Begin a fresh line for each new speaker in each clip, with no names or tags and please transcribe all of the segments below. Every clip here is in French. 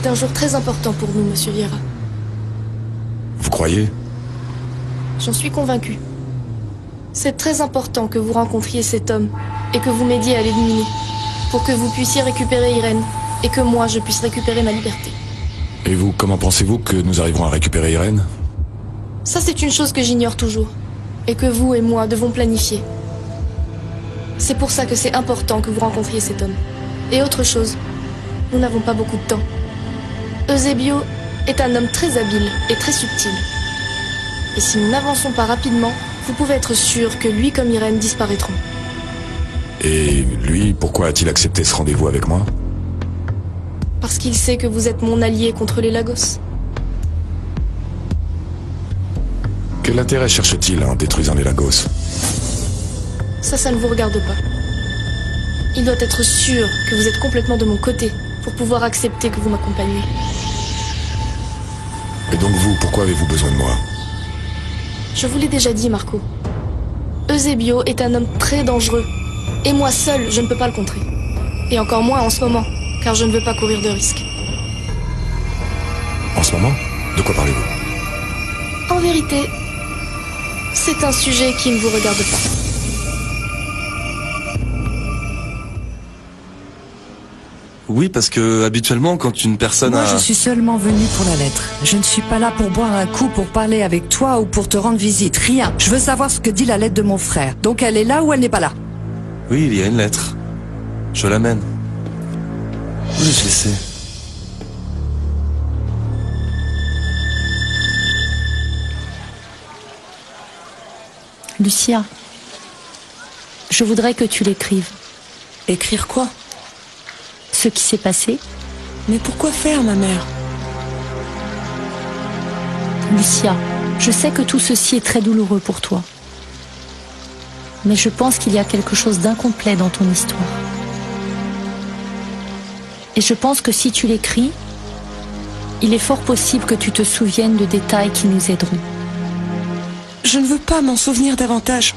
est un jour très important pour nous, Monsieur Vieira.
Vous croyez?
J'en suis convaincue. C'est très important que vous rencontriez cet homme et que vous m'aidiez à l'éliminer, pour que vous puissiez récupérer Irène et que moi je puisse récupérer ma liberté.
Et vous, comment pensez-vous que nous arriverons à récupérer Irène?
Ça, c'est une chose que j'ignore toujours, et que vous et moi devons planifier. C'est pour ça que c'est important que vous rencontriez cet homme. Et autre chose, nous n'avons pas beaucoup de temps. Eusebio est un homme très habile et très subtil. Et si nous n'avançons pas rapidement, vous pouvez être sûr que lui comme Irène disparaîtront.
Et lui, pourquoi a-t-il accepté ce rendez-vous avec moi?
Parce qu'il sait que vous êtes mon allié contre les Lagos.
Quel intérêt cherche-t-il en détruisant les Lagos?
Ça ne vous regarde pas. Il doit être sûr que vous êtes complètement de mon côté pour pouvoir accepter que vous m'accompagniez.
Et donc vous, pourquoi avez-vous besoin de moi?
Je vous l'ai déjà dit, Marco. Eusebio est un homme très dangereux. Et moi seul, je ne peux pas le contrer. Et encore moins en ce moment, car je ne veux pas courir de risques.
En ce moment? De quoi parlez-vous?
En vérité, c'est un sujet qui ne vous regarde pas.
Oui, parce que habituellement, quand une personne
Moi, je suis seulement venue pour la lettre. Je ne suis pas là pour boire un coup, pour parler avec toi ou pour te rendre visite. Rien. Je veux savoir ce que dit la lettre de mon frère. Donc elle est là ou elle n'est pas là?
Oui, il y a une lettre. Je l'amène. Où l'ai-je laissée?
Lucia, je voudrais que tu l'écrives.
Écrire quoi?
Ce qui s'est passé.
Mais pourquoi faire, ma mère?
Lucia, je sais que tout ceci est très douloureux pour toi. Mais je pense qu'il y a quelque chose d'incomplet dans ton histoire. Et je pense que si tu l'écris, il est fort possible que tu te souviennes de détails qui nous aideront.
Je ne veux pas m'en souvenir davantage.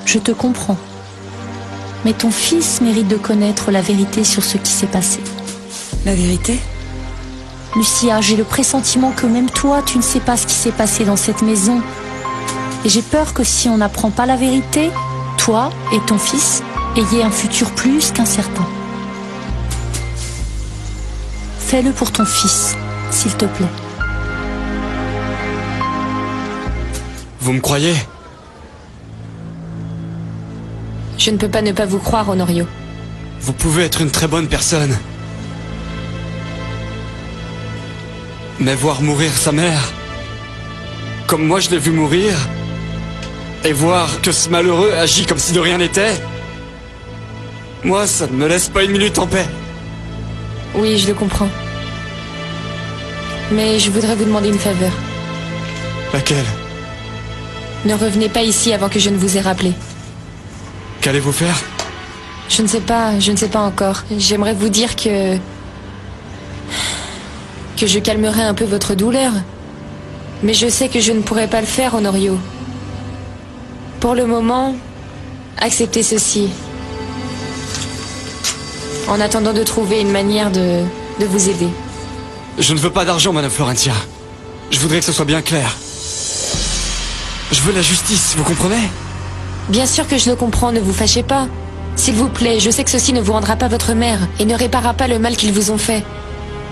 Je te comprends. Mais ton fils mérite de connaître la vérité sur ce qui s'est passé.
La vérité?
Lucia, j'ai le pressentiment que même toi, tu ne sais pas ce qui s'est passé dans cette maison. Et j'ai peur que si on n'apprend pas la vérité, toi et ton fils ayez un futur plus qu'incertain. Fais-le pour ton fils, s'il te plaît.
Vous me croyez?
Je ne peux pas ne pas vous croire, Honorio.
Vous pouvez être une très bonne personne. Mais voir mourir sa mère, comme moi je l'ai vu mourir, et voir que ce malheureux agit comme si de rien n'était, moi ça ne me laisse pas une minute en paix.
Oui, je le comprends. Mais je voudrais vous demander une faveur.
Laquelle?
Ne revenez pas ici avant que je ne vous ai rappelé.
Qu'allez-vous faire?
Je ne sais pas encore. J'aimerais vous dire que je calmerai un peu votre douleur. Mais je sais que je ne pourrai pas le faire, Honorio. Pour le moment, acceptez ceci. En attendant de trouver une manière de vous aider.
Je ne veux pas d'argent, Madame Florentia. Je voudrais que ce soit bien clair. Je veux la justice, vous comprenez?
Bien sûr que je le comprends, ne vous fâchez pas. S'il vous plaît, je sais que ceci ne vous rendra pas votre mère et ne réparera pas le mal qu'ils vous ont fait.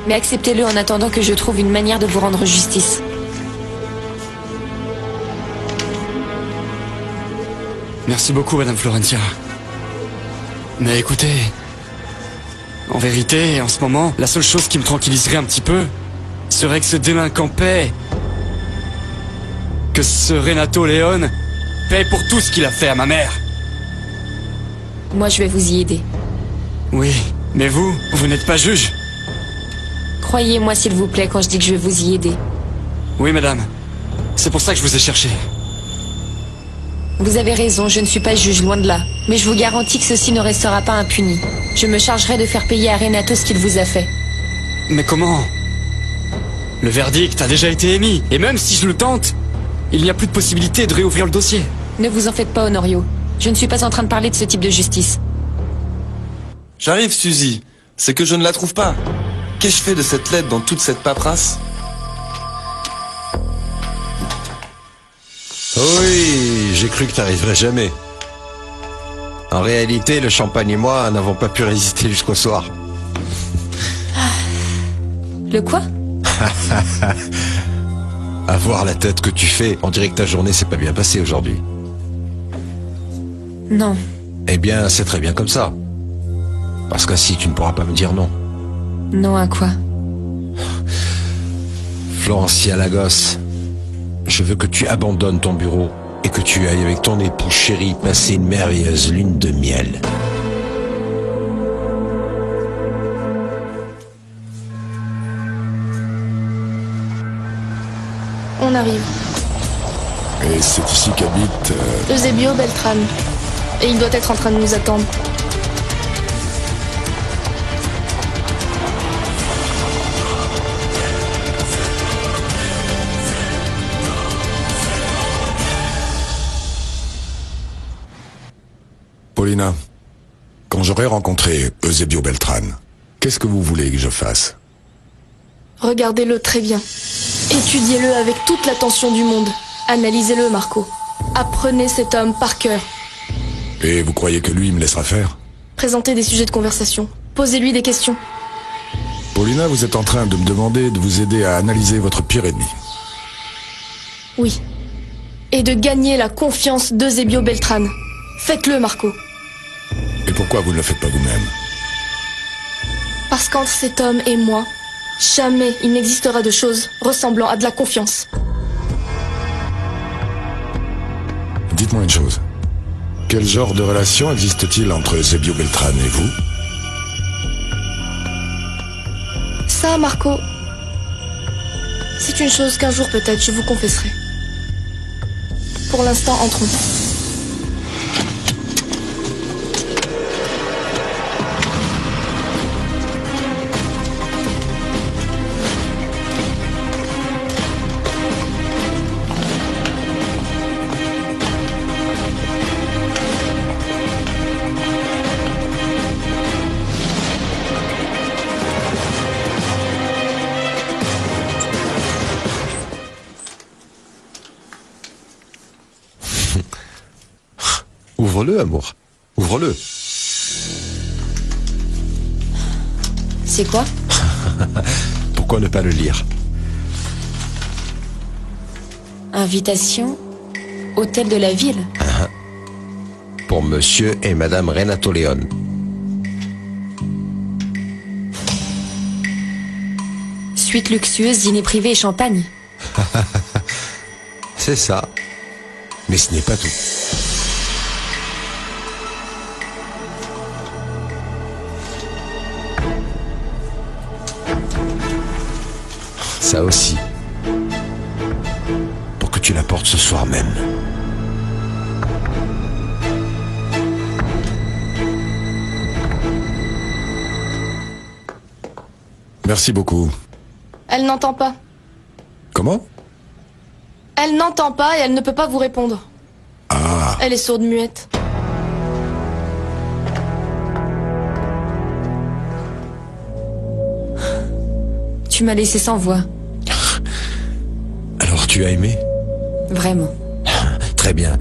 Mais acceptez-le en attendant que je trouve une manière de vous rendre justice.
Merci beaucoup, Madame Florentia. Mais écoutez... En vérité, en ce moment, la seule chose qui me tranquilliserait un petit peu serait que ce délinquant paie. Que ce Renato Leone paie pour tout ce qu'il a fait à ma mère.
Moi, je vais vous y aider.
Oui, mais vous n'êtes pas juge.
Croyez-moi, s'il vous plaît, quand je dis que je vais vous y aider.
Oui, madame. C'est pour ça que je vous ai cherché.
Vous avez raison, je ne suis pas juge, loin de là. Mais je vous garantis que ceci ne restera pas impuni. Je me chargerai de faire payer à Renato ce qu'il vous a fait.
Mais comment? Le verdict a déjà été émis. Et même si je le tente, il n'y a plus de possibilité de réouvrir le dossier.
Ne vous en faites pas, Honorio. Je ne suis pas en train de parler de ce type de justice.
J'arrive, Suzy. C'est que je ne la trouve pas. qu'ai-je fait de cette lettre dans toute cette paperasse?
Oui, j'ai cru que t'arriverais jamais. En réalité, le champagne et moi n'avons pas pu résister jusqu'au soir.
Le quoi?
À voir la tête que tu fais, on dirait que ta journée s'est pas bien passée aujourd'hui.
Non.
Eh bien, c'est très bien comme ça. Parce qu'ainsi, tu ne pourras pas me dire non.
Non à quoi?
Florencia Lagos, je veux que tu abandonnes ton bureau et que tu ailles avec ton époux chéri passer une merveilleuse lune de miel.
On arrive.
Et c'est ici qu'habite...
Eusebio Beltran. Et il doit être en train de nous attendre.
Paulina, quand j'aurai rencontré Eusebio Beltran, qu'est-ce que vous voulez que je fasse?
Regardez-le très bien. Étudiez-le avec toute l'attention du monde. Analysez-le, Marco. Apprenez cet homme par cœur.
Et vous croyez que lui me laissera faire?
Présentez des sujets de conversation. Posez-lui des questions.
Paulina, vous êtes en train de me demander de vous aider à analyser votre pire ennemi.
Oui. Et de gagner la confiance d'Eusebio Beltran. Faites-le, Marco.
Et pourquoi vous ne le faites pas vous-même?
Parce qu'entre cet homme et moi, jamais il n'existera de choses ressemblant à de la confiance.
Dites-moi une chose. Quel genre de relation existe-t-il entre Eusebio Beltran et vous?
Ça, Marco, c'est une chose qu'un jour peut-être je vous confesserai. Pour l'instant, entrons.
Ouvre-le, amour. Ouvre-le.
C'est quoi?
Pourquoi ne pas le lire?
Invitation, hôtel de la ville.
Pour monsieur et madame Renato Leone.
Suite luxueuse, dîner privé et champagne.
C'est ça. Mais ce n'est pas tout. Ça aussi. Pour que tu la portes ce soir même.
Merci beaucoup.
Elle n'entend pas.
Comment?
Elle n'entend pas et elle ne peut pas vous répondre.
Ah,
Elle est sourde-muette.
Tu m'as laissé sans voix.
Alors tu as aimé?
Vraiment.
Très bien.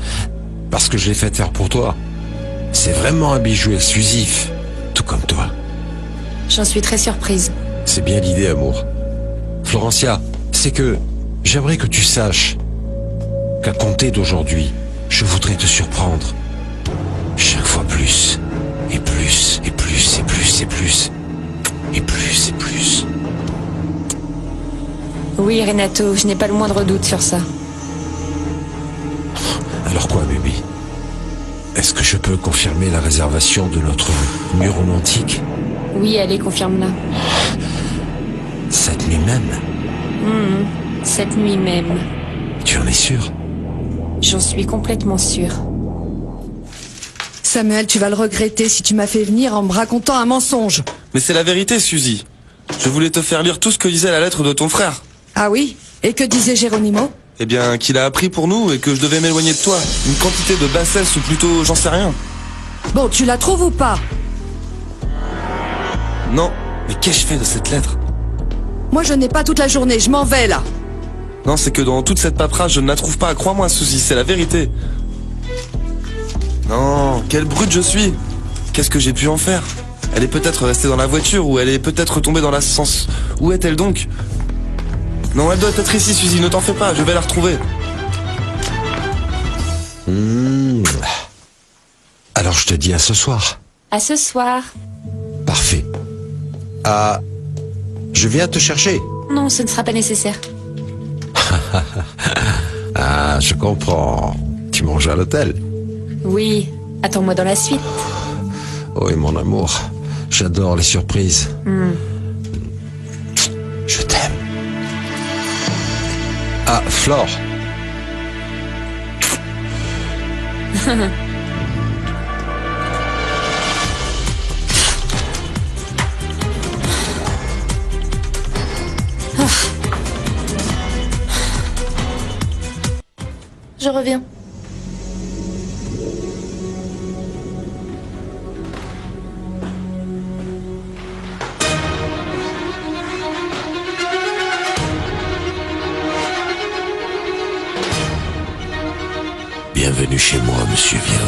Parce que je l'ai fait faire pour toi. C'est vraiment un bijou exclusif. Tout comme toi.
J'en suis très surprise.
C'est bien l'idée, amour. Florencia, c'est que j'aimerais que tu saches qu'à compter d'aujourd'hui, je voudrais te surprendre. Chaque fois plus, et plus, et plus, et plus, et plus, et plus, et plus.
Oui, Renato, je n'ai pas le moindre doute sur ça.
Alors quoi, bébé? Est-ce que je peux confirmer la réservation de notre nuit romantique?
Oui, allez, confirme-la.
Cette nuit même?
Cette nuit même.
Tu en es sûr?
J'en suis complètement sûre.
Samuel, tu vas le regretter si tu m'as fait venir en me racontant un mensonge.
Mais c'est la vérité, Suzy. Je voulais te faire lire tout ce que disait la lettre de ton frère.
Ah oui? Et que disait Geronimo?
Eh bien, qu'il a appris pour nous et que je devais m'éloigner de toi. Une quantité de bassesse ou plutôt, j'en sais rien.
Bon, tu la trouves ou pas?
Non, mais qu'ai-je fait de cette lettre?
Moi, je n'ai pas toute la journée, je m'en vais, là.
Non, c'est que dans toute cette paperasse, je ne la trouve pas. Crois-moi, Suzy, c'est la vérité. Non, quelle brute je suis. Qu'est-ce que j'ai pu en faire? Elle est peut-être restée dans la voiture, ou elle est peut-être tombée dans l'ascenseur. Où est-elle donc? Non, elle doit être ici, Suzy, ne t'en fais pas, je vais la retrouver.
Alors je te dis à ce soir.
À ce soir.
Parfait. Ah, je viens te chercher.
Non, ce ne sera pas nécessaire.
Ah, je comprends. Tu manges à l'hôtel.
Oui, attends-moi dans la suite.
Oui, mon amour. J'adore les surprises. Je t'aime. Ah, Flore.
Je reviens.
Bienvenue chez moi, monsieur Vieira.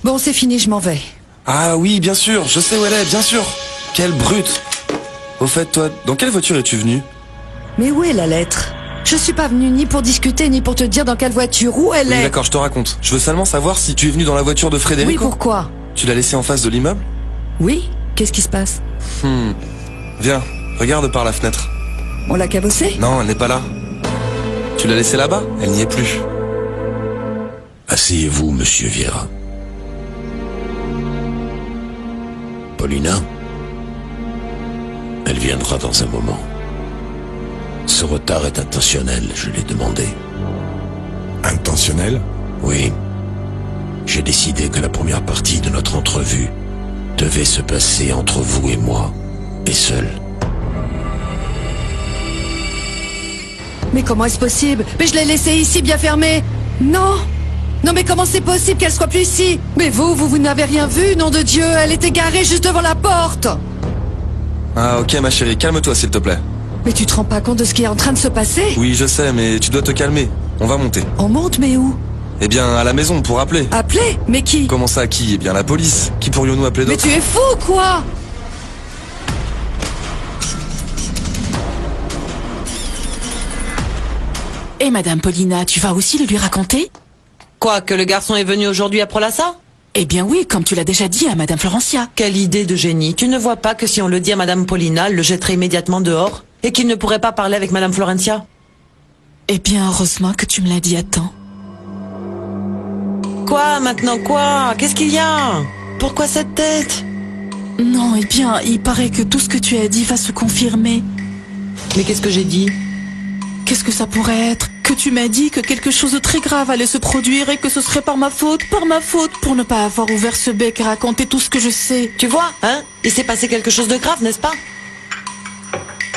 Bon, c'est fini, je m'en vais.
Ah oui, bien sûr, je sais où elle est, bien sûr. Quelle brute. Au fait, toi, dans quelle voiture es-tu venu?
Mais où est la lettre? Je suis pas venue ni pour discuter, ni pour te dire dans quelle voiture, où elle
Oui,
est.
d'accord, je te raconte. Je veux seulement savoir si tu es venu dans la voiture de
Oui,
Frédérico.
pourquoi?
Tu l'as laissée en face de l'immeuble?
Oui? Qu'est-ce qui se passe?
Viens, regarde par la fenêtre.
On l'a cabossée?
Non, elle n'est pas là. Tu l'as laissée là-bas? Elle n'y est plus.
Asseyez-vous, monsieur Vieira. Paulina? Elle viendra dans un moment. Ce retard est intentionnel, je l'ai demandé.
Intentionnel?
Oui. J'ai décidé que la première partie de notre entrevue devait se passer entre vous et moi, et seul.
Mais comment est-ce possible? Mais je l'ai laissée ici, bien fermée. Non! Non, mais comment c'est possible qu'elle soit plus ici? Mais vous n'avez rien vu, nom de Dieu. Elle était garée juste devant la porte.
Ah ok ma chérie, calme-toi s'il te plaît.
Mais tu te rends pas compte de ce qui est en train de se passer?
Oui je sais, mais tu dois te calmer. On va monter.
On monte, mais où?
Eh bien à la maison pour appeler.
Appeler? Mais qui?
Comment ça qui? Eh bien la police. Qui pourrions-nous appeler
Mais
d'autre?
tu es fou, quoi?
Et Madame Paulina, tu vas aussi le lui raconter?
Quoi, que le garçon est venu aujourd'hui à Prolassa?
Eh bien oui, comme tu l'as déjà dit à Madame Florencia.
Quelle idée de génie. Tu ne vois pas que si on le dit à Madame Paulina, elle le jetterait immédiatement dehors? Et qu'il ne pourrait pas parler avec Madame Florencia?
Eh bien, heureusement que tu me l'as dit à temps.
Quoi, maintenant quoi? Qu'est-ce qu'il y a? Pourquoi cette tête?
Non, eh bien, il paraît que tout ce que tu as dit va se confirmer.
Mais qu'est-ce que j'ai dit?
Qu'est-ce que ça pourrait être? Que tu m'as dit que quelque chose de très grave allait se produire et que ce serait par ma faute, pour ne pas avoir ouvert ce bec et raconter tout ce que je sais.
Tu vois, hein? Il s'est passé quelque chose de grave, n'est-ce pas?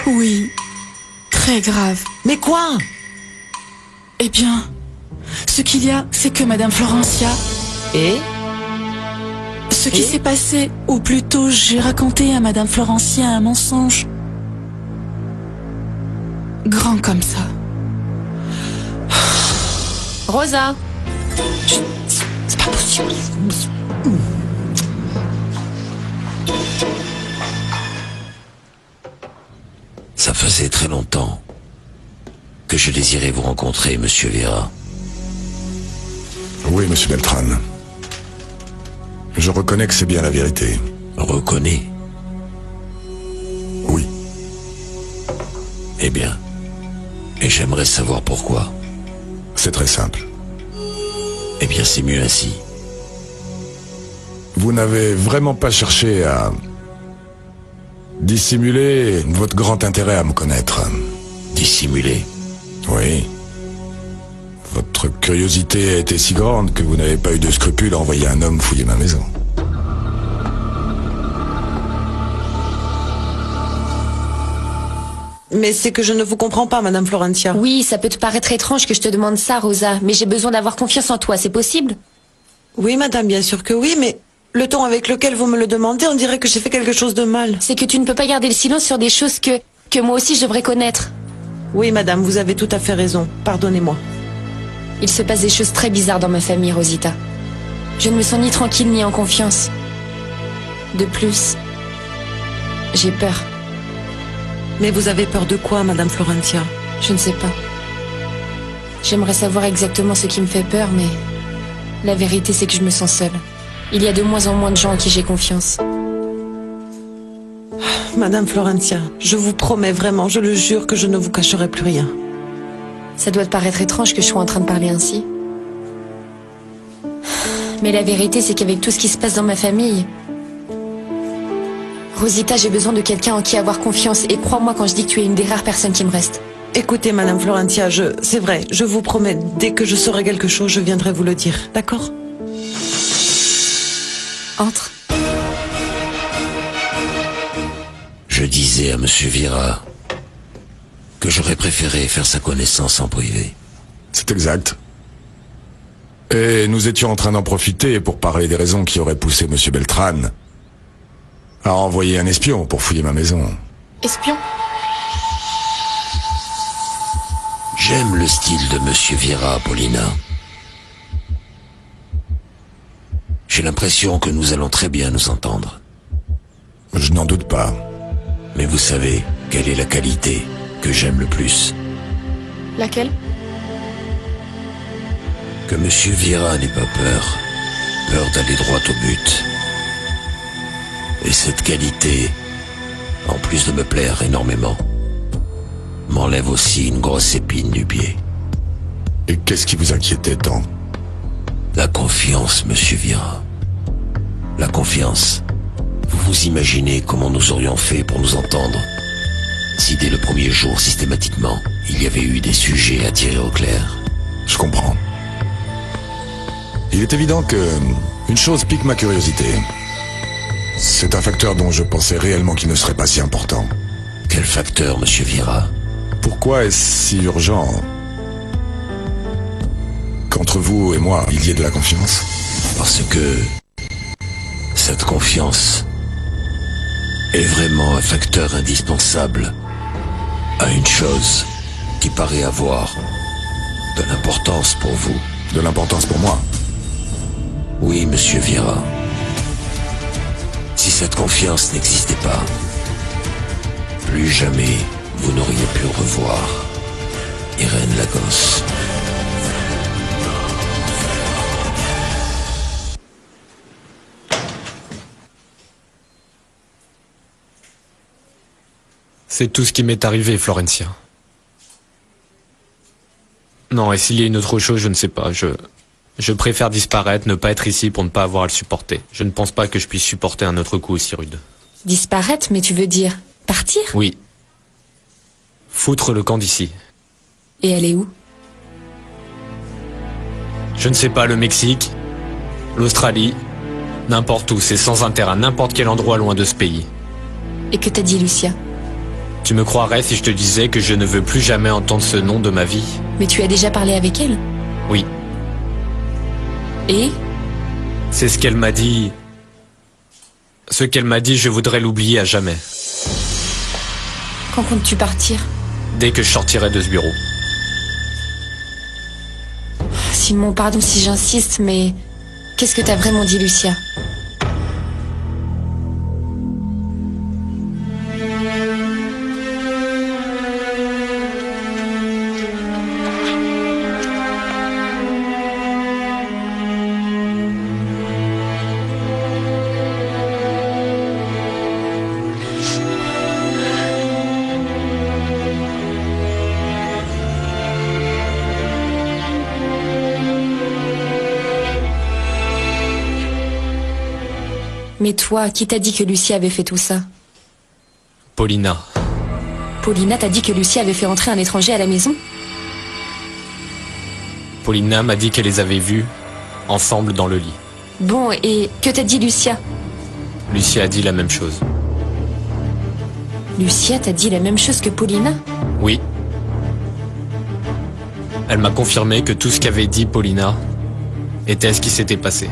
Oui, très grave.
Mais quoi?
Eh bien, ce qu'il y a, c'est que Madame Florencia...
Et?
Ce qui s'est passé, ou plutôt j'ai raconté à Madame Florencia un mensonge. Grand comme ça.
Rosa.
C'est pas possible.
Ça faisait très longtemps que je désirais vous rencontrer, monsieur Vieira.
Oui, monsieur Beltran. Je reconnais que c'est bien la vérité.
Reconnais?
Oui.
Eh bien, et j'aimerais savoir pourquoi.
C'est très simple.
Eh bien, c'est mieux ainsi.
Vous n'avez vraiment pas cherché à dissimuler votre grand intérêt à me connaître.
Dissimuler?
Oui. Votre curiosité a été si grande que vous n'avez pas eu de scrupule à envoyer un homme fouiller ma maison.
Mais c'est que je ne vous comprends pas, Madame Florencia.
Oui, ça peut te paraître étrange que je te demande ça, Rosa, mais j'ai besoin d'avoir confiance en toi, c'est possible?
Oui, Madame, bien sûr que oui, mais Le ton avec lequel vous me le demandez, on dirait que j'ai fait quelque chose de mal.
C'est que tu ne peux pas garder le silence sur des choses que moi aussi je devrais connaître.
Oui, madame, vous avez tout à fait raison. Pardonnez-moi.
Il se passe des choses très bizarres dans ma famille, Rosita. Je ne me sens ni tranquille ni en confiance. De plus, j'ai peur.
Mais vous avez peur de quoi, madame Florentia?
Je ne sais pas. J'aimerais savoir exactement ce qui me fait peur, mais la vérité c'est que je me sens seule. Il y a de moins en moins de gens à qui j'ai confiance.
Madame Florentia, je vous promets vraiment, je le jure que je ne vous cacherai plus rien.
Ça doit te paraître étrange que je sois en train de parler ainsi. Mais la vérité c'est qu'avec tout ce qui se passe dans ma famille, Rosita, j'ai besoin de quelqu'un en qui avoir confiance, et crois-moi quand je dis que tu es une des rares personnes qui me restent.
Écoutez, madame Florentia, c'est vrai, je vous promets, dès que je saurai quelque chose, je viendrai vous le dire, d'accord?
Entre.
Je disais à monsieur Vira que j'aurais préféré faire sa connaissance en privé.
C'est exact. Et nous étions en train d'en profiter pour parler des raisons qui auraient poussé monsieur Beltran à envoyer un espion pour fouiller ma maison.
Espion?
J'aime le style de monsieur Vira, Paulina. J'ai l'impression que nous allons très bien nous entendre.
Je n'en doute pas.
Mais vous savez, quelle est la qualité que j'aime le plus?
Laquelle?
Que monsieur Vira n'ait pas peur d'aller droit au but. Et cette qualité, en plus de me plaire énormément, m'enlève aussi une grosse épine du pied.
Et qu'est-ce qui vous inquiétait tant?
La confiance, monsieur Vira. La confiance. Vous vous imaginez comment nous aurions fait pour nous entendre si dès le premier jour, systématiquement, il y avait eu des sujets à tirer au clair?
Je comprends. Il est évident que une chose pique ma curiosité. C'est un facteur dont je pensais réellement qu'il ne serait pas si important.
Quel facteur, monsieur Vira?
Pourquoi est-ce si urgent qu'entre vous et moi, il y ait de la confiance?
Parce que cette confiance est vraiment un facteur indispensable à une chose qui paraît avoir de l'importance pour vous.
De l'importance pour moi?
Oui, monsieur Vira. Si cette confiance n'existait pas, plus jamais vous n'auriez pu revoir Irène Lagos.
C'est tout ce qui m'est arrivé, Florencia. Non, et s'il y a une autre chose, je ne sais pas. Je préfère disparaître, ne pas être ici pour ne pas avoir à le supporter. Je ne pense pas que je puisse supporter un autre coup aussi rude.
Disparaître, mais tu veux dire partir?
Oui. Foutre le camp d'ici.
Et elle est où?
Je ne sais pas, le Mexique, l'Australie, n'importe où, c'est sans intérêt, à n'importe quel endroit loin de ce pays.
Et que t'a dit Lucia?
Tu me croirais si je te disais que je ne veux plus jamais entendre ce nom de ma vie?
Mais tu as déjà parlé avec elle?
Oui.
Et?
C'est ce qu'elle m'a dit. Ce qu'elle m'a dit, je voudrais l'oublier à jamais.
Quand comptes-tu partir?
Dès que je sortirai de ce bureau.
Simon, pardon si j'insiste, mais qu'est-ce que t'as vraiment dit, Lucia? Mais toi, qui t'a dit que Lucie avait fait tout ça?
Paulina.
Paulina t'a dit que Lucie avait fait entrer un étranger à la maison?
Paulina m'a dit qu'elle les avait vus, ensemble dans le lit.
Bon, et que t'a dit Lucia?
Lucie a dit la même chose.
Lucia t'a dit la même chose que Paulina?
Oui. Elle m'a confirmé que tout ce qu'avait dit Paulina était ce qui s'était passé.